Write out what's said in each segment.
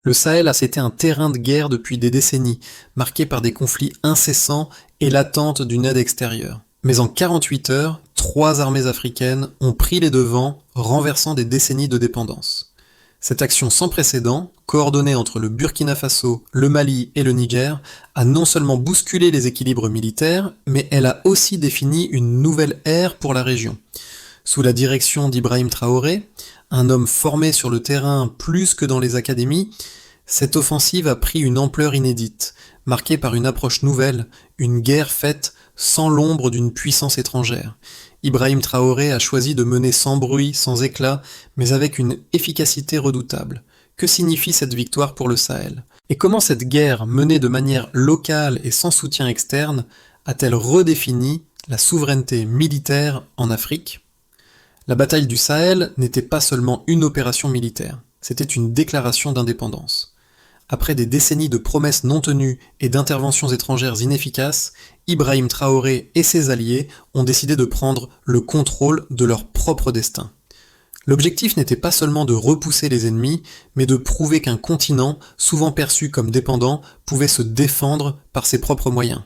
Le Sahel a été un terrain de guerre depuis des décennies, marqué par des conflits incessants et l'attente d'une aide extérieure. Mais en 48 heures, 3 armées africaines ont pris les devants, renversant des décennies de dépendance. Cette action sans précédent, coordonnée entre le Burkina Faso, le Mali et le Niger, a non seulement bousculé les équilibres militaires, mais elle a aussi défini une nouvelle ère pour la région. Sous la direction d'Ibrahim Traoré, un homme formé sur le terrain plus que dans les académies, cette offensive a pris une ampleur inédite, marquée par une approche nouvelle, une guerre faite sans l'ombre d'une puissance étrangère. Ibrahim Traoré a choisi de mener sans bruit, sans éclat, mais avec une efficacité redoutable. Que signifie cette victoire pour le Sahel? Et comment cette guerre, menée de manière locale et sans soutien externe, a-t-elle redéfini la souveraineté militaire en Afrique? La bataille du Sahel n'était pas seulement une opération militaire, c'était une déclaration d'indépendance. Après des décennies de promesses non tenues et d'interventions étrangères inefficaces, Ibrahim Traoré et ses alliés ont décidé de prendre le contrôle de leur propre destin. L'objectif n'était pas seulement de repousser les ennemis, mais de prouver qu'un continent, souvent perçu comme dépendant, pouvait se défendre par ses propres moyens.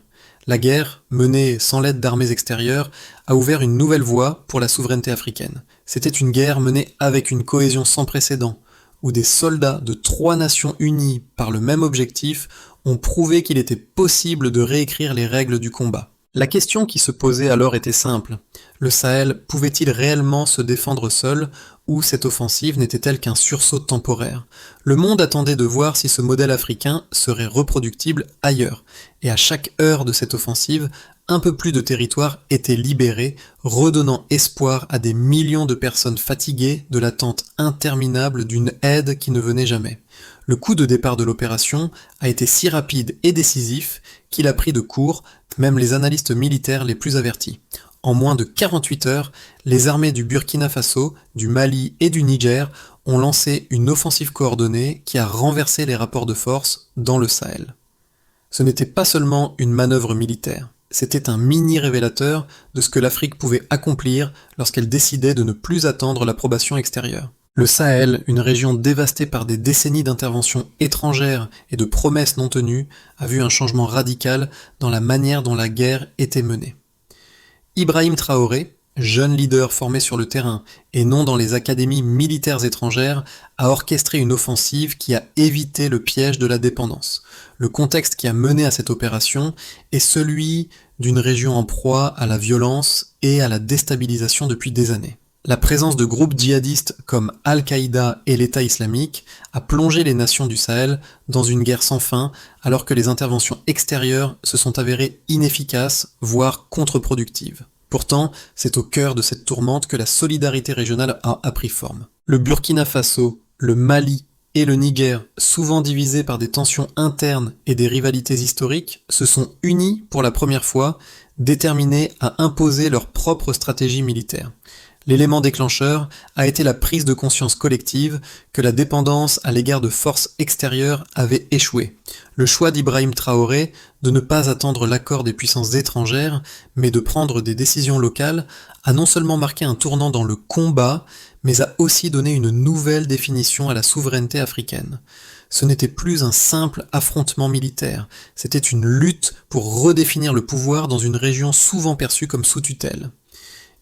La guerre, menée sans l'aide d'armées extérieures, a ouvert une nouvelle voie pour la souveraineté africaine. C'était une guerre menée avec une cohésion sans précédent, où des soldats de 3 nations unies par le même objectif ont prouvé qu'il était possible de réécrire les règles du combat. La question qui se posait alors était simple. Le Sahel pouvait-il réellement se défendre seul, ou cette offensive n'était-elle qu'un sursaut temporaire? Le monde attendait de voir si ce modèle africain serait reproductible ailleurs, et à chaque heure de cette offensive, un peu plus de territoire était libéré, redonnant espoir à des millions de personnes fatiguées de l'attente interminable d'une aide qui ne venait jamais. Le coup de départ de l'opération a été si rapide et décisif qu'il a pris de court même les analystes militaires les plus avertis. En moins de 48 heures, les armées du Burkina Faso, du Mali et du Niger ont lancé une offensive coordonnée qui a renversé les rapports de force dans le Sahel. Ce n'était pas seulement une manœuvre militaire, c'était un mini-révélateur de ce que l'Afrique pouvait accomplir lorsqu'elle décidait de ne plus attendre l'approbation extérieure. Le Sahel, une région dévastée par des décennies d'interventions étrangères et de promesses non tenues, a vu un changement radical dans la manière dont la guerre était menée. Ibrahim Traoré, jeune leader formé sur le terrain et non dans les académies militaires étrangères, a orchestré une offensive qui a évité le piège de la dépendance. Le contexte qui a mené à cette opération est celui d'une région en proie à la violence et à la déstabilisation depuis des années. La présence de groupes djihadistes comme Al-Qaïda et l'État islamique a plongé les nations du Sahel dans une guerre sans fin, alors que les interventions extérieures se sont avérées inefficaces, voire contre-productives. Pourtant, c'est au cœur de cette tourmente que la solidarité régionale a pris forme. Le Burkina Faso, le Mali et le Niger, souvent divisés par des tensions internes et des rivalités historiques, se sont unis pour la première fois, déterminés à imposer leur propre stratégie militaire. L'élément déclencheur a été la prise de conscience collective que la dépendance à l'égard de forces extérieures avait échoué. Le choix d'Ibrahim Traoré de ne pas attendre l'accord des puissances étrangères, mais de prendre des décisions locales, a non seulement marqué un tournant dans le combat, mais a aussi donné une nouvelle définition à la souveraineté africaine. Ce n'était plus un simple affrontement militaire, c'était une lutte pour redéfinir le pouvoir dans une région souvent perçue comme sous tutelle.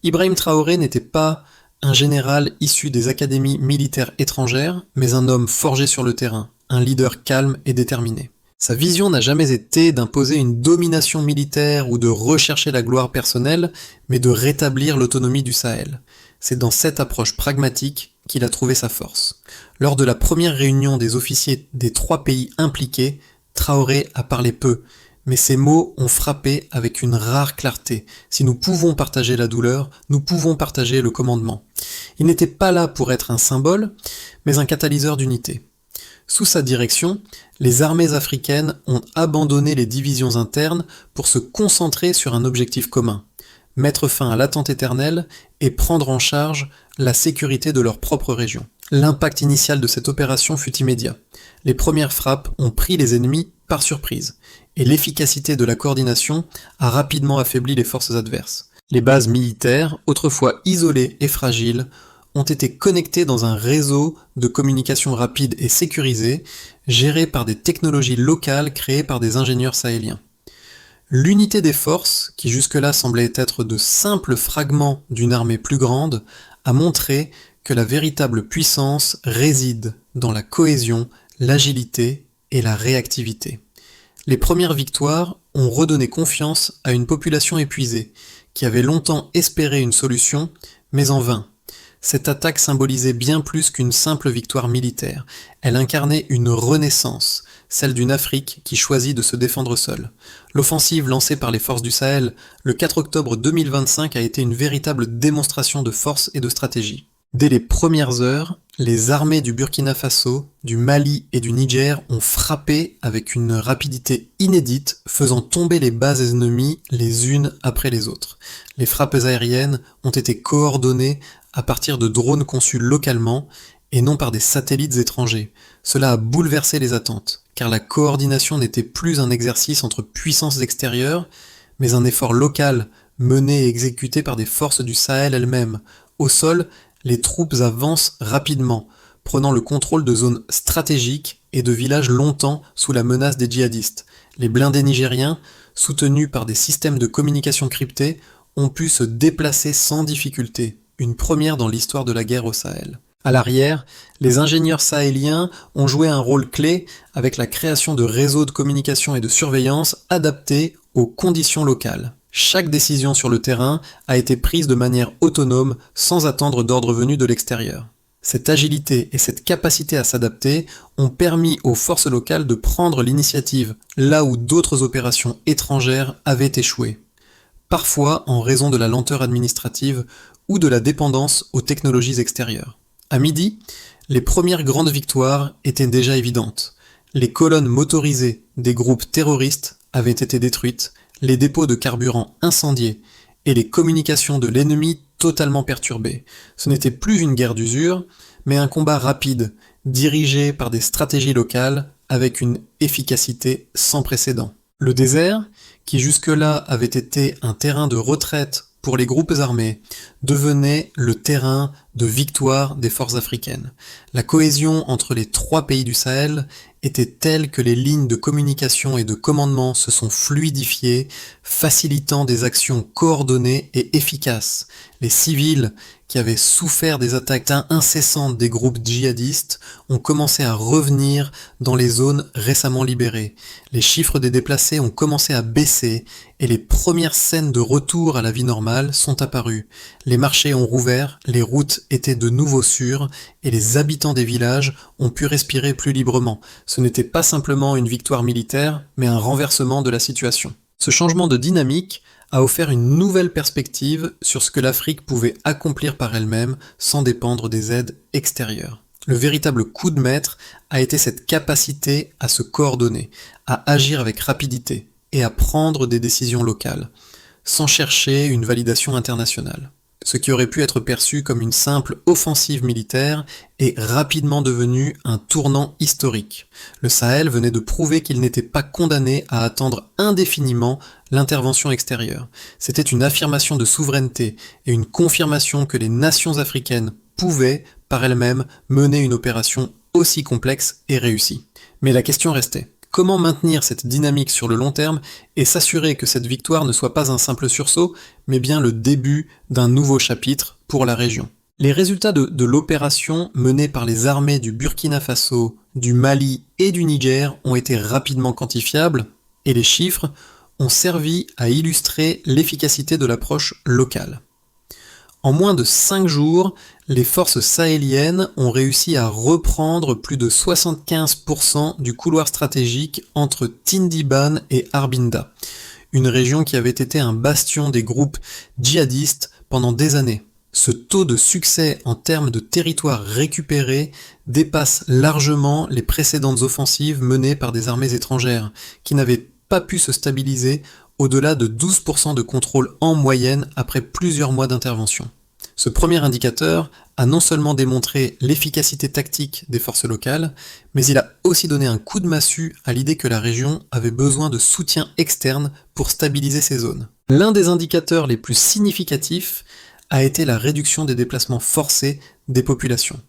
Ibrahim Traoré n'était pas un général issu des académies militaires étrangères, mais un homme forgé sur le terrain, un leader calme et déterminé. Sa vision n'a jamais été d'imposer une domination militaire ou de rechercher la gloire personnelle, mais de rétablir l'autonomie du Sahel. C'est dans cette approche pragmatique qu'il a trouvé sa force. Lors de la première réunion des officiers des 3 pays impliqués, Traoré a parlé peu, mais ces mots ont frappé avec une rare clarté. Si nous pouvons partager la douleur, nous pouvons partager le commandement. Il n'était pas là pour être un symbole, mais un catalyseur d'unité. Sous sa direction, les armées africaines ont abandonné les divisions internes pour se concentrer sur un objectif commun, mettre fin à l'attente éternelle et prendre en charge la sécurité de leur propre région. L'impact initial de cette opération fut immédiat. Les premières frappes ont pris les ennemis par surprise, et l'efficacité de la coordination a rapidement affaibli les forces adverses. Les bases militaires, autrefois isolées et fragiles, ont été connectés dans un réseau de communication rapide et sécurisé, géré par des technologies locales créées par des ingénieurs sahéliens. L'unité des forces, qui jusque-là semblait être de simples fragments d'une armée plus grande, a montré que la véritable puissance réside dans la cohésion, l'agilité et la réactivité. Les premières victoires ont redonné confiance à une population épuisée, qui avait longtemps espéré une solution, mais en vain. Cette attaque symbolisait bien plus qu'une simple victoire militaire. Elle incarnait une renaissance, celle d'une Afrique qui choisit de se défendre seule. L'offensive lancée par les forces du Sahel le 4 octobre 2025 a été une véritable démonstration de force et de stratégie. Dès les premières heures, les armées du Burkina Faso, du Mali et du Niger ont frappé avec une rapidité inédite, faisant tomber les bases ennemies les unes après les autres. Les frappes aériennes ont été coordonnées à partir de drones conçus localement et non par des satellites étrangers. Cela a bouleversé les attentes, car la coordination n'était plus un exercice entre puissances extérieures, mais un effort local mené et exécuté par des forces du Sahel elles-mêmes. Au sol, les troupes avancent rapidement, prenant le contrôle de zones stratégiques et de villages longtemps sous la menace des djihadistes. Les blindés nigériens, soutenus par des systèmes de communication cryptés, ont pu se déplacer sans difficulté, une première dans l'histoire de la guerre au Sahel. À l'arrière, les ingénieurs sahéliens ont joué un rôle clé avec la création de réseaux de communication et de surveillance adaptés aux conditions locales. Chaque décision sur le terrain a été prise de manière autonome, sans attendre d'ordre venu de l'extérieur. Cette agilité et cette capacité à s'adapter ont permis aux forces locales de prendre l'initiative là où d'autres opérations étrangères avaient échoué. Parfois en raison de la lenteur administrative ou de la dépendance aux technologies extérieures. À midi, les premières grandes victoires étaient déjà évidentes. Les colonnes motorisées des groupes terroristes avaient été détruites, les dépôts de carburant incendiés et les communications de l'ennemi totalement perturbées. Ce n'était plus une guerre d'usure, mais un combat rapide, dirigé par des stratégies locales avec une efficacité sans précédent. Le désert, qui jusque-là avait été un terrain de retraite pour les groupes armés, devenait le terrain de victoire des forces africaines. La cohésion entre les trois pays du Sahel était telle que les lignes de communication et de commandement se sont fluidifiées, facilitant des actions coordonnées et efficaces. Les civils, qui avaient souffert des attaques incessantes des groupes djihadistes, ont commencé à revenir dans les zones récemment libérées. Les chiffres des déplacés ont commencé à baisser et les premières scènes de retour à la vie normale sont apparues. Les marchés ont rouvert, les routes étaient de nouveau sûres et les habitants des villages ont pu respirer plus librement. Ce n'était pas simplement une victoire militaire, mais un renversement de la situation. Ce changement de dynamique a offert une nouvelle perspective sur ce que l'Afrique pouvait accomplir par elle-même sans dépendre des aides extérieures. Le véritable coup de maître a été cette capacité à se coordonner, à agir avec rapidité et à prendre des décisions locales, sans chercher une validation internationale. Ce qui aurait pu être perçu comme une simple offensive militaire est rapidement devenu un tournant historique. Le Sahel venait de prouver qu'il n'était pas condamné à attendre indéfiniment l'intervention extérieure. C'était une affirmation de souveraineté et une confirmation que les nations africaines pouvaient, par elles-mêmes, mener une opération aussi complexe et réussie. Mais la question restait. Comment maintenir cette dynamique sur le long terme et s'assurer que cette victoire ne soit pas un simple sursaut, mais bien le début d'un nouveau chapitre pour la région. Les résultats de l'opération menée par les armées du Burkina Faso, du Mali et du Niger ont été rapidement quantifiables, et les chiffres ont servi à illustrer l'efficacité de l'approche locale. En moins de 5 jours, les forces sahéliennes ont réussi à reprendre plus de 75% du couloir stratégique entre Tindiban et Arbinda, une région qui avait été un bastion des groupes djihadistes pendant des années. Ce taux de succès en termes de territoire récupéré dépasse largement les précédentes offensives menées par des armées étrangères, qui n'avaient pas pu se stabiliser au-delà de 12% de contrôle en moyenne après plusieurs mois d'intervention. Ce premier indicateur a non seulement démontré l'efficacité tactique des forces locales, mais il a aussi donné un coup de massue à l'idée que la région avait besoin de soutien externe pour stabiliser ces zones. L'un des indicateurs les plus significatifs a été la réduction des déplacements forcés des populations.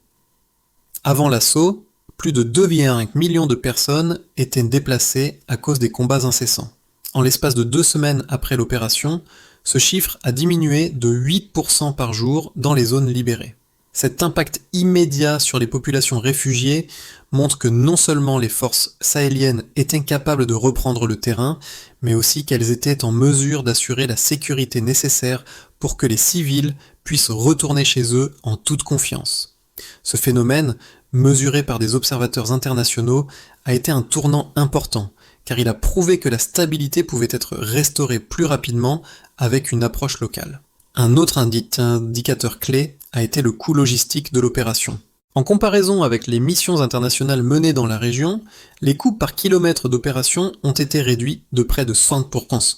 Avant l'assaut, plus de 2,1 millions de personnes étaient déplacées à cause des combats incessants. En l'espace de 2 semaines après l'opération, ce chiffre a diminué de 8% par jour dans les zones libérées. Cet impact immédiat sur les populations réfugiées montre que non seulement les forces sahéliennes étaient capables de reprendre le terrain, mais aussi qu'elles étaient en mesure d'assurer la sécurité nécessaire pour que les civils puissent retourner chez eux en toute confiance. Ce phénomène, mesuré par des observateurs internationaux, a été un tournant important, car il a prouvé que la stabilité pouvait être restaurée plus rapidement avec une approche locale. Un autre indicateur clé a été le coût logistique de l'opération. En comparaison avec les missions internationales menées dans la région, les coûts par kilomètre d'opération ont été réduits de près de 60%.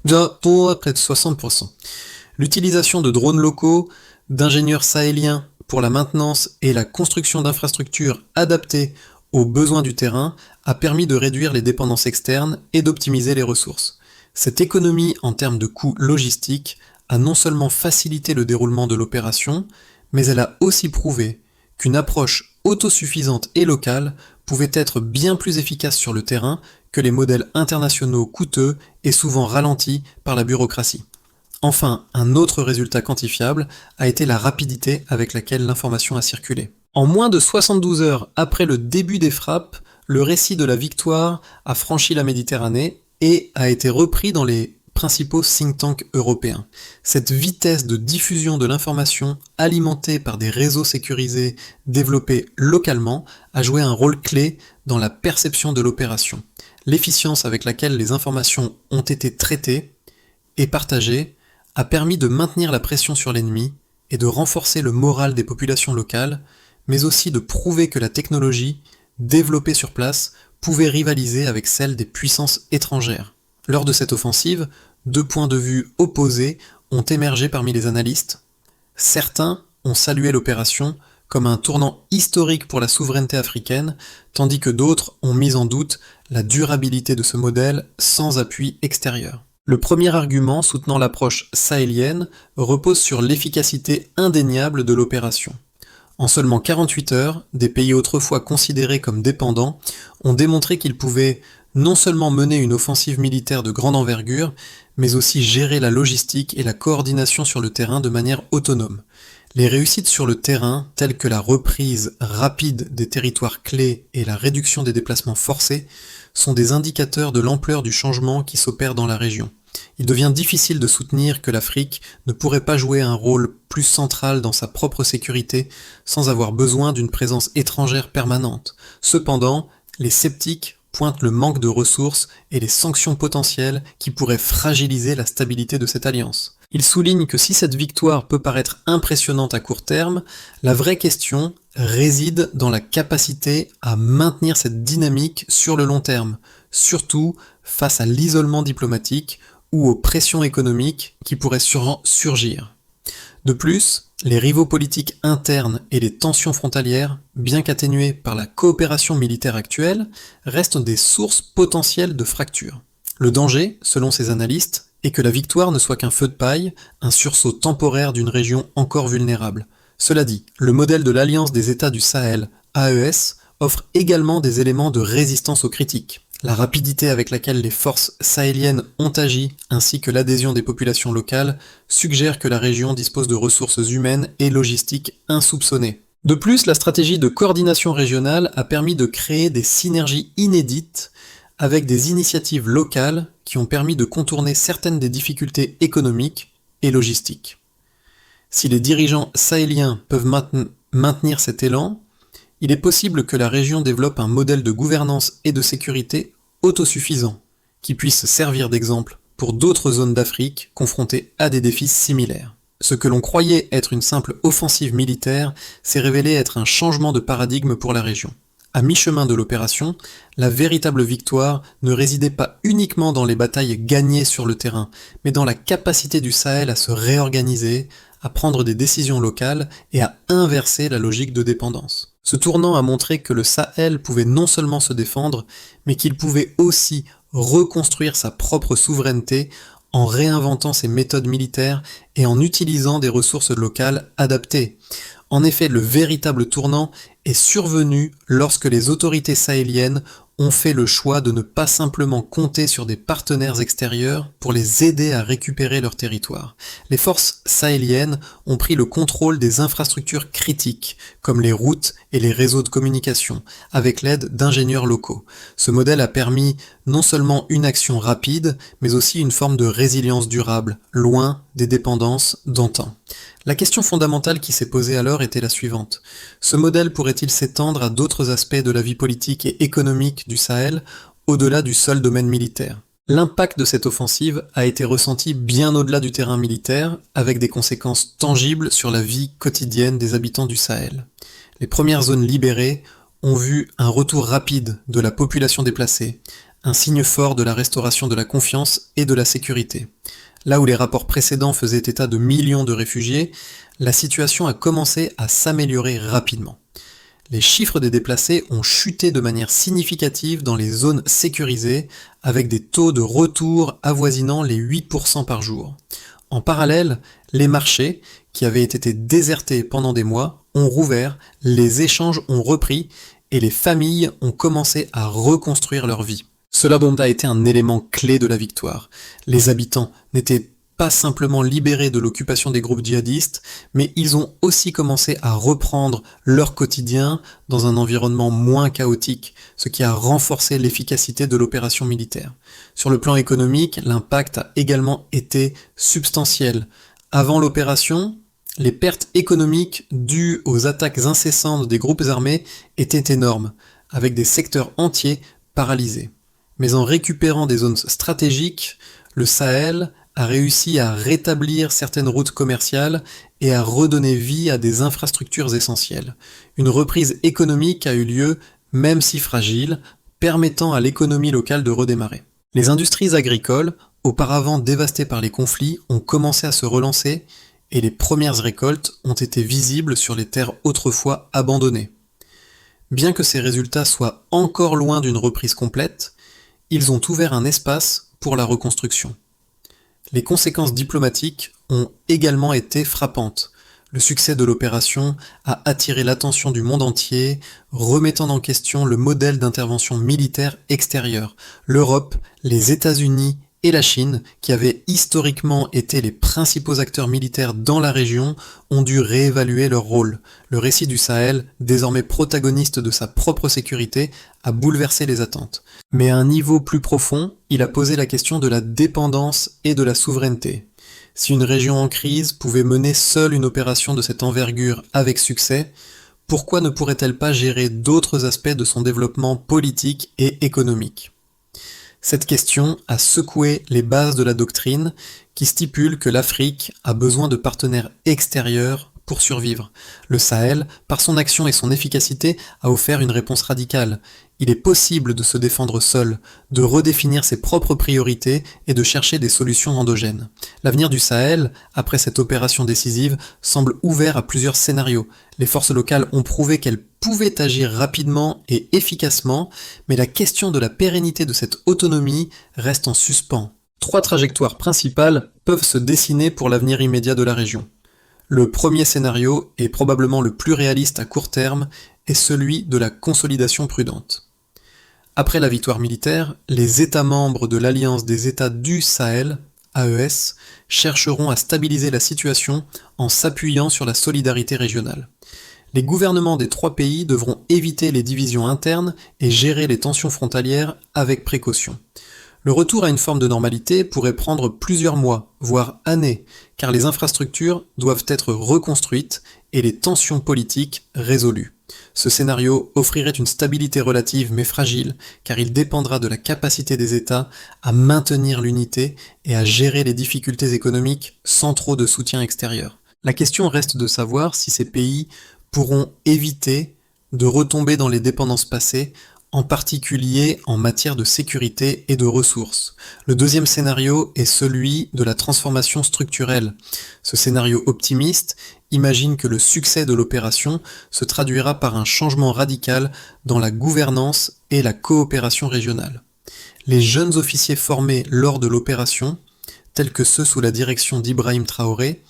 Près de 60%. L'utilisation de drones locaux, d'ingénieurs sahéliens pour la maintenance et la construction d'infrastructures adaptées aux besoins du terrain a permis de réduire les dépendances externes et d'optimiser les ressources. Cette économie en termes de coûts logistiques a non seulement facilité le déroulement de l'opération, mais elle a aussi prouvé qu'une approche autosuffisante et locale pouvait être bien plus efficace sur le terrain que les modèles internationaux coûteux et souvent ralentis par la bureaucratie. Enfin, un autre résultat quantifiable a été la rapidité avec laquelle l'information a circulé. En moins de 72 heures après le début des frappes, le récit de la victoire a franchi la Méditerranée et a été repris dans les principaux think tanks européens. Cette vitesse de diffusion de l'information, alimentée par des réseaux sécurisés développés localement, a joué un rôle clé dans la perception de l'opération. L'efficience avec laquelle les informations ont été traitées et partagées a permis de maintenir la pression sur l'ennemi et de renforcer le moral des populations locales, mais aussi de prouver que la technologie, développée sur place, pouvait rivaliser avec celle des puissances étrangères. Lors de cette offensive, 2 points de vue opposés ont émergé parmi les analystes. Certains ont salué l'opération comme un tournant historique pour la souveraineté africaine, tandis que d'autres ont mis en doute la durabilité de ce modèle sans appui extérieur. Le premier argument soutenant l'approche sahélienne repose sur l'efficacité indéniable de l'opération. En seulement 48 heures, des pays autrefois considérés comme dépendants ont démontré qu'ils pouvaient non seulement mener une offensive militaire de grande envergure, mais aussi gérer la logistique et la coordination sur le terrain de manière autonome. Les réussites sur le terrain, telles que la reprise rapide des territoires clés et la réduction des déplacements forcés, sont des indicateurs de l'ampleur du changement qui s'opère dans la région. Il devient difficile de soutenir que l'Afrique ne pourrait pas jouer un rôle plus central dans sa propre sécurité sans avoir besoin d'une présence étrangère permanente. Cependant, les sceptiques pointent le manque de ressources et les sanctions potentielles qui pourraient fragiliser la stabilité de cette alliance. Ils soulignent que si cette victoire peut paraître impressionnante à court terme, la vraie question réside dans la capacité à maintenir cette dynamique sur le long terme, surtout face à l'isolement diplomatique ou aux pressions économiques qui pourraient surgir. De plus, les rivaux politiques internes et les tensions frontalières, bien qu'atténuées par la coopération militaire actuelle, restent des sources potentielles de fractures. Le danger, selon ces analystes, est que la victoire ne soit qu'un feu de paille, un sursaut temporaire d'une région encore vulnérable. Cela dit, le modèle de l'Alliance des États du Sahel, AES, offre également des éléments de résistance aux critiques. La rapidité avec laquelle les forces sahéliennes ont agi, ainsi que l'adhésion des populations locales, suggèrent que la région dispose de ressources humaines et logistiques insoupçonnées. De plus, la stratégie de coordination régionale a permis de créer des synergies inédites avec des initiatives locales qui ont permis de contourner certaines des difficultés économiques et logistiques. Si les dirigeants sahéliens peuvent maintenir cet élan, il est possible que la région développe un modèle de gouvernance et de sécurité autosuffisant, qui puisse servir d'exemple pour d'autres zones d'Afrique confrontées à des défis similaires. Ce que l'on croyait être une simple offensive militaire s'est révélé être un changement de paradigme pour la région. À mi-chemin de l'opération, la véritable victoire ne résidait pas uniquement dans les batailles gagnées sur le terrain, mais dans la capacité du Sahel à se réorganiser, à prendre des décisions locales et à inverser la logique de dépendance. Ce tournant a montré que le Sahel pouvait non seulement se défendre, mais qu'il pouvait aussi reconstruire sa propre souveraineté en réinventant ses méthodes militaires et en utilisant des ressources locales adaptées. En effet, le véritable tournant est survenu lorsque les autorités sahéliennes ont fait le choix de ne pas simplement compter sur des partenaires extérieurs pour les aider à récupérer leur territoire. Les forces sahéliennes ont pris le contrôle des infrastructures critiques, comme les routes et les réseaux de communication, avec l'aide d'ingénieurs locaux. Ce modèle a permis non seulement une action rapide, mais aussi une forme de résilience durable, loin des dépendances d'antan. La question fondamentale qui s'est posée alors était la suivante. Ce modèle pourrait-il s'étendre à d'autres aspects de la vie politique et économique du Sahel, au-delà du seul domaine militaire? L'impact de cette offensive a été ressenti bien au-delà du terrain militaire, avec des conséquences tangibles sur la vie quotidienne des habitants du Sahel. Les premières zones libérées ont vu un retour rapide de la population déplacée, un signe fort de la restauration de la confiance et de la sécurité. Là où les rapports précédents faisaient état de millions de réfugiés, la situation a commencé à s'améliorer rapidement. Les chiffres des déplacés ont chuté de manière significative dans les zones sécurisées, avec des taux de retour avoisinant les 8% par jour. En parallèle, les marchés, qui avaient été désertés pendant des mois, ont rouvert, les échanges ont repris et les familles ont commencé à reconstruire leur vie. Cela a été un élément clé de la victoire. Les habitants n'étaient pas simplement libérés de l'occupation des groupes djihadistes, mais ils ont aussi commencé à reprendre leur quotidien dans un environnement moins chaotique, ce qui a renforcé l'efficacité de l'opération militaire. Sur le plan économique, l'impact a également été substantiel. Avant l'opération, les pertes économiques dues aux attaques incessantes des groupes armés étaient énormes, avec des secteurs entiers paralysés. Mais en récupérant des zones stratégiques, le Sahel a réussi à rétablir certaines routes commerciales et à redonner vie à des infrastructures essentielles. Une reprise économique a eu lieu, même si fragile, permettant à l'économie locale de redémarrer. Les industries agricoles, auparavant dévastées par les conflits, ont commencé à se relancer et les premières récoltes ont été visibles sur les terres autrefois abandonnées. Bien que ces résultats soient encore loin d'une reprise complète, ils ont ouvert un espace pour la reconstruction. Les conséquences diplomatiques ont également été frappantes. Le succès de l'opération a attiré l'attention du monde entier, remettant en question le modèle d'intervention militaire extérieure. L'Europe, les États-Unis et la Chine, qui avaient historiquement été les principaux acteurs militaires dans la région, ont dû réévaluer leur rôle. Le récit du Sahel, désormais protagoniste de sa propre sécurité, a bouleversé les attentes. Mais à un niveau plus profond, il a posé la question de la dépendance et de la souveraineté. Si une région en crise pouvait mener seule une opération de cette envergure avec succès, pourquoi ne pourrait-elle pas gérer d'autres aspects de son développement politique et économique ? Cette question a secoué les bases de la doctrine qui stipule que l'Afrique a besoin de partenaires extérieurs pour survivre. Le Sahel, par son action et son efficacité, a offert une réponse radicale. Il est possible de se défendre seul, de redéfinir ses propres priorités et de chercher des solutions endogènes. L'avenir du Sahel, après cette opération décisive, semble ouvert à plusieurs scénarios. Les forces locales ont prouvé qu'elles pouvaient agir rapidement et efficacement, mais la question de la pérennité de cette autonomie reste en suspens. 3 trajectoires principales peuvent se dessiner pour l'avenir immédiat de la région. Le premier scénario, et probablement le plus réaliste à court terme, est celui de la consolidation prudente. Après la victoire militaire, les États membres de l'Alliance des États du Sahel, AES, chercheront à stabiliser la situation en s'appuyant sur la solidarité régionale. Les gouvernements des 3 pays devront éviter les divisions internes et gérer les tensions frontalières avec précaution. Le retour à une forme de normalité pourrait prendre plusieurs mois, voire années, car les infrastructures doivent être reconstruites et les tensions politiques résolues. Ce scénario offrirait une stabilité relative mais fragile, car il dépendra de la capacité des États à maintenir l'unité et à gérer les difficultés économiques sans trop de soutien extérieur. La question reste de savoir si ces pays pourront éviter de retomber dans les dépendances passées, en particulier en matière de sécurité et de ressources. Le deuxième scénario est celui de la transformation structurelle. Ce scénario optimiste imagine que le succès de l'opération se traduira par un changement radical dans la gouvernance et la coopération régionale. Les jeunes officiers formés lors de l'opération, tels que ceux sous la direction d'Ibrahim Traoré,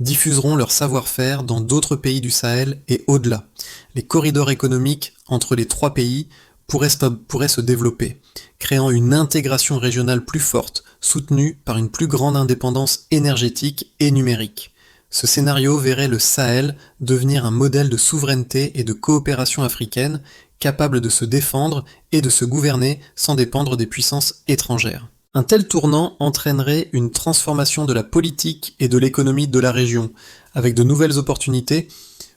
diffuseront leur savoir-faire dans d'autres pays du Sahel et au-delà. Les corridors économiques entre les trois pays pourraient se développer, créant une intégration régionale plus forte, soutenue par une plus grande indépendance énergétique et numérique. Ce scénario verrait le Sahel devenir un modèle de souveraineté et de coopération africaine, capable de se défendre et de se gouverner sans dépendre des puissances étrangères. Un tel tournant entraînerait une transformation de la politique et de l'économie de la région, avec de nouvelles opportunités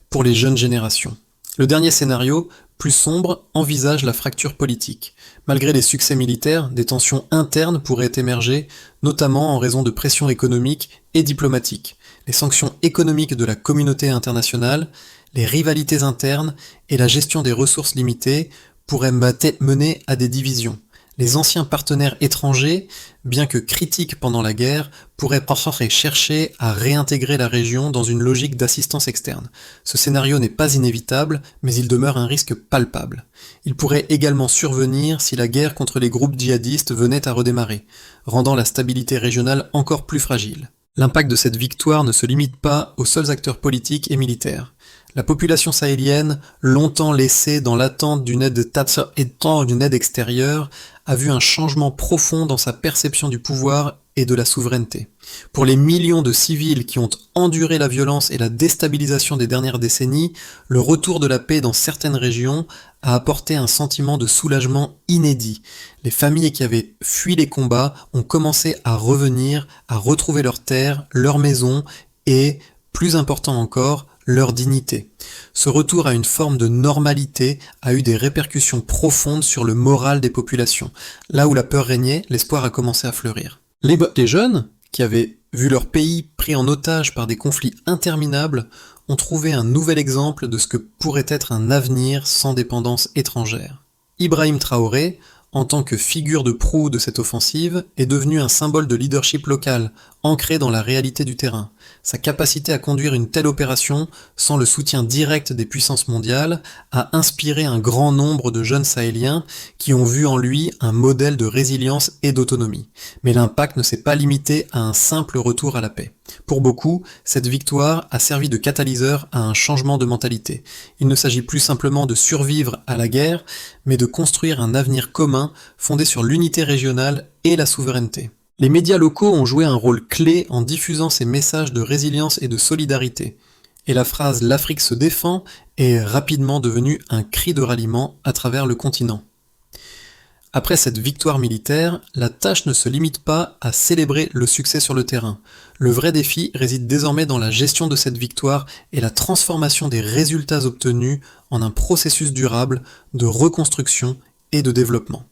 pour les jeunes générations. Le dernier scénario, plus sombre, envisage la fracture politique. Malgré les succès militaires, des tensions internes pourraient émerger, notamment en raison de pressions économiques et diplomatiques. Les sanctions économiques de la communauté internationale, les rivalités internes et la gestion des ressources limitées pourraient mener à des divisions. Les anciens partenaires étrangers, bien que critiques pendant la guerre, pourraient parfois chercher à réintégrer la région dans une logique d'assistance externe. Ce scénario n'est pas inévitable, mais il demeure un risque palpable. Il pourrait également survenir si la guerre contre les groupes djihadistes venait à redémarrer, rendant la stabilité régionale encore plus fragile. L'impact de cette victoire ne se limite pas aux seuls acteurs politiques et militaires. La population sahélienne, longtemps laissée dans l'attente d'une aide extérieure, a vu un changement profond dans sa perception du pouvoir et de la souveraineté. Pour les millions de civils qui ont enduré la violence et la déstabilisation des dernières décennies, le retour de la paix dans certaines régions a apporté un sentiment de soulagement inédit. Les familles qui avaient fui les combats ont commencé à revenir, à retrouver leurs terres, leurs maisons et, plus important encore, leur dignité. Ce retour à une forme de normalité a eu des répercussions profondes sur le moral des populations. Là où la peur régnait, l'espoir a commencé à fleurir. Les jeunes, qui avaient vu leur pays pris en otage par des conflits interminables, ont trouvé un nouvel exemple de ce que pourrait être un avenir sans dépendance étrangère. Ibrahim Traoré, en tant que figure de proue de cette offensive, est devenu un symbole de leadership local, ancré dans la réalité du terrain. Sa capacité à conduire une telle opération, sans le soutien direct des puissances mondiales, a inspiré un grand nombre de jeunes sahéliens qui ont vu en lui un modèle de résilience et d'autonomie. Mais l'impact ne s'est pas limité à un simple retour à la paix. Pour beaucoup, cette victoire a servi de catalyseur à un changement de mentalité. Il ne s'agit plus simplement de survivre à la guerre, mais de construire un avenir commun fondé sur l'unité régionale et la souveraineté. Les médias locaux ont joué un rôle clé en diffusant ces messages de résilience et de solidarité. Et la phrase « l'Afrique se défend » est rapidement devenue un cri de ralliement à travers le continent. Après cette victoire militaire, la tâche ne se limite pas à célébrer le succès sur le terrain. Le vrai défi réside désormais dans la gestion de cette victoire et la transformation des résultats obtenus en un processus durable de reconstruction et de développement.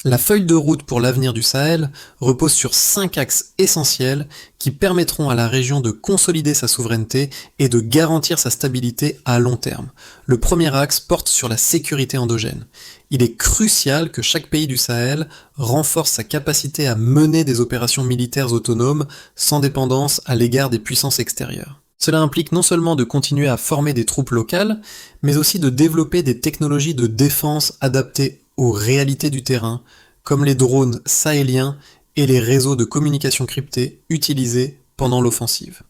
La feuille de route pour l'avenir du Sahel repose sur 5 axes essentiels qui permettront à la région de consolider sa souveraineté et de garantir sa stabilité à long terme. Le premier axe porte sur la sécurité endogène. Il est crucial que chaque pays du Sahel renforce sa capacité à mener des opérations militaires autonomes sans dépendance à l'égard des puissances extérieures. Cela implique non seulement de continuer à former des troupes locales, mais aussi de développer des technologies de défense adaptées aux réalités du terrain, comme les drones sahéliens et les réseaux de communication cryptés utilisés pendant l'offensive.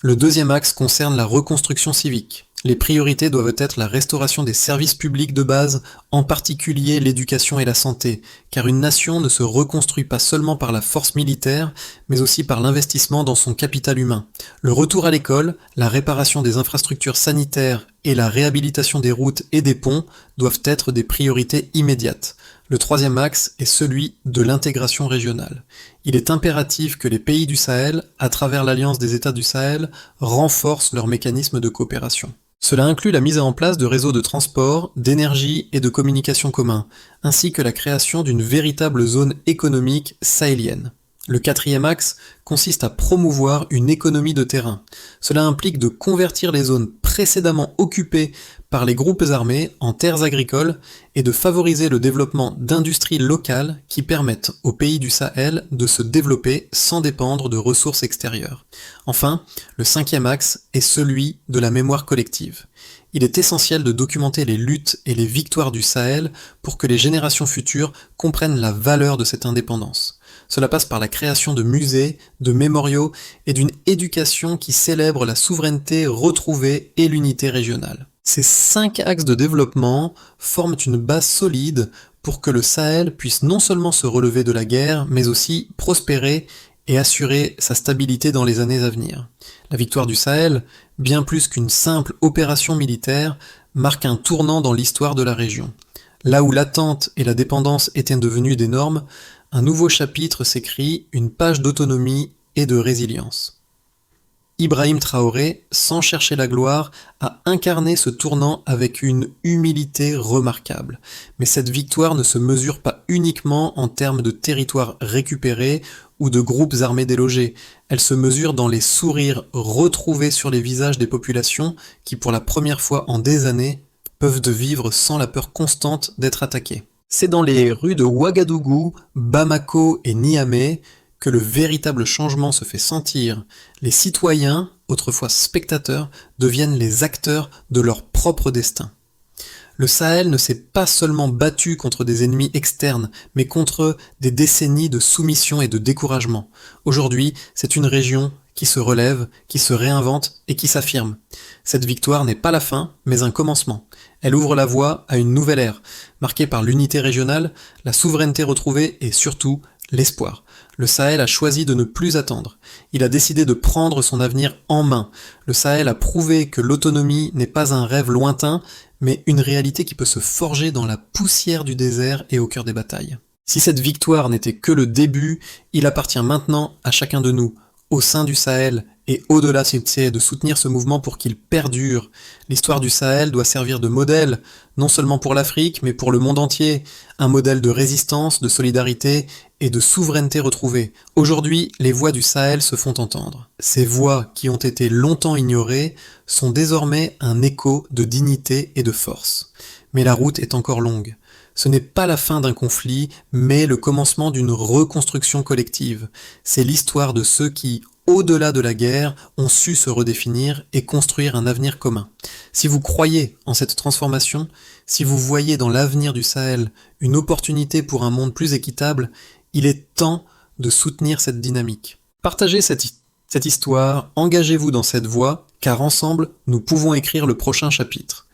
Le deuxième axe concerne la reconstruction civique. Les priorités doivent être la restauration des services publics de base, en particulier l'éducation et la santé, car une nation ne se reconstruit pas seulement par la force militaire, mais aussi par l'investissement dans son capital humain. Le retour à l'école, la réparation des infrastructures sanitaires et la réhabilitation des routes et des ponts doivent être des priorités immédiates. Le troisième axe est celui de l'intégration régionale. Il est impératif que les pays du Sahel, à travers l'Alliance des États du Sahel, renforcent leurs mécanismes de coopération. Cela inclut la mise en place de réseaux de transport, d'énergie et de communication communs, ainsi que la création d'une véritable zone économique sahélienne. Le quatrième axe consiste à promouvoir une économie de terrain. Cela implique de convertir les zones précédemment occupées par les groupes armés en terres agricoles et de favoriser le développement d'industries locales qui permettent aux pays du Sahel de se développer sans dépendre de ressources extérieures. Enfin, le cinquième axe est celui de la mémoire collective. Il est essentiel de documenter les luttes et les victoires du Sahel pour que les générations futures comprennent la valeur de cette indépendance. Cela passe par la création de musées, de mémoriaux et d'une éducation qui célèbre la souveraineté retrouvée et l'unité régionale. Ces 5 axes de développement forment une base solide pour que le Sahel puisse non seulement se relever de la guerre, mais aussi prospérer et assurer sa stabilité dans les années à venir. La victoire du Sahel, bien plus qu'une simple opération militaire, marque un tournant dans l'histoire de la région. Là où l'attente et la dépendance étaient devenues des normes, un nouveau chapitre s'écrit, une page d'autonomie et de résilience. Ibrahim Traoré, sans chercher la gloire, a incarné ce tournant avec une humilité remarquable. Mais cette victoire ne se mesure pas uniquement en termes de territoires récupérés ou de groupes armés délogés. Elle se mesure dans les sourires retrouvés sur les visages des populations qui, pour la première fois en des années, peuvent vivre sans la peur constante d'être attaquées. C'est dans les rues de Ouagadougou, Bamako et Niamey que le véritable changement se fait sentir. Les citoyens, autrefois spectateurs, deviennent les acteurs de leur propre destin. Le Sahel ne s'est pas seulement battu contre des ennemis externes, mais contre des décennies de soumission et de découragement. Aujourd'hui, c'est une région qui se relève, qui se réinvente et qui s'affirme. Cette victoire n'est pas la fin, mais un commencement. Elle ouvre la voie à une nouvelle ère, marquée par l'unité régionale, la souveraineté retrouvée et surtout l'espoir. Le Sahel a choisi de ne plus attendre. Il a décidé de prendre son avenir en main. Le Sahel a prouvé que l'autonomie n'est pas un rêve lointain, mais une réalité qui peut se forger dans la poussière du désert et au cœur des batailles. Si cette victoire n'était que le début, il appartient maintenant à chacun de nous, au sein du Sahel et au-delà de soutenir ce mouvement pour qu'il perdure. L'histoire du Sahel doit servir de modèle, non seulement pour l'Afrique, mais pour le monde entier. Un modèle de résistance, de solidarité et de souveraineté retrouvée. Aujourd'hui, les voix du Sahel se font entendre. Ces voix, qui ont été longtemps ignorées, sont désormais un écho de dignité et de force. Mais la route est encore longue. Ce n'est pas la fin d'un conflit, mais le commencement d'une reconstruction collective. C'est l'histoire de ceux qui, au-delà de la guerre, ont su se redéfinir et construire un avenir commun. Si vous croyez en cette transformation, si vous voyez dans l'avenir du Sahel une opportunité pour un monde plus équitable, il est temps de soutenir cette dynamique. Partagez cette histoire, engagez-vous dans cette voie, car ensemble, nous pouvons écrire le prochain chapitre.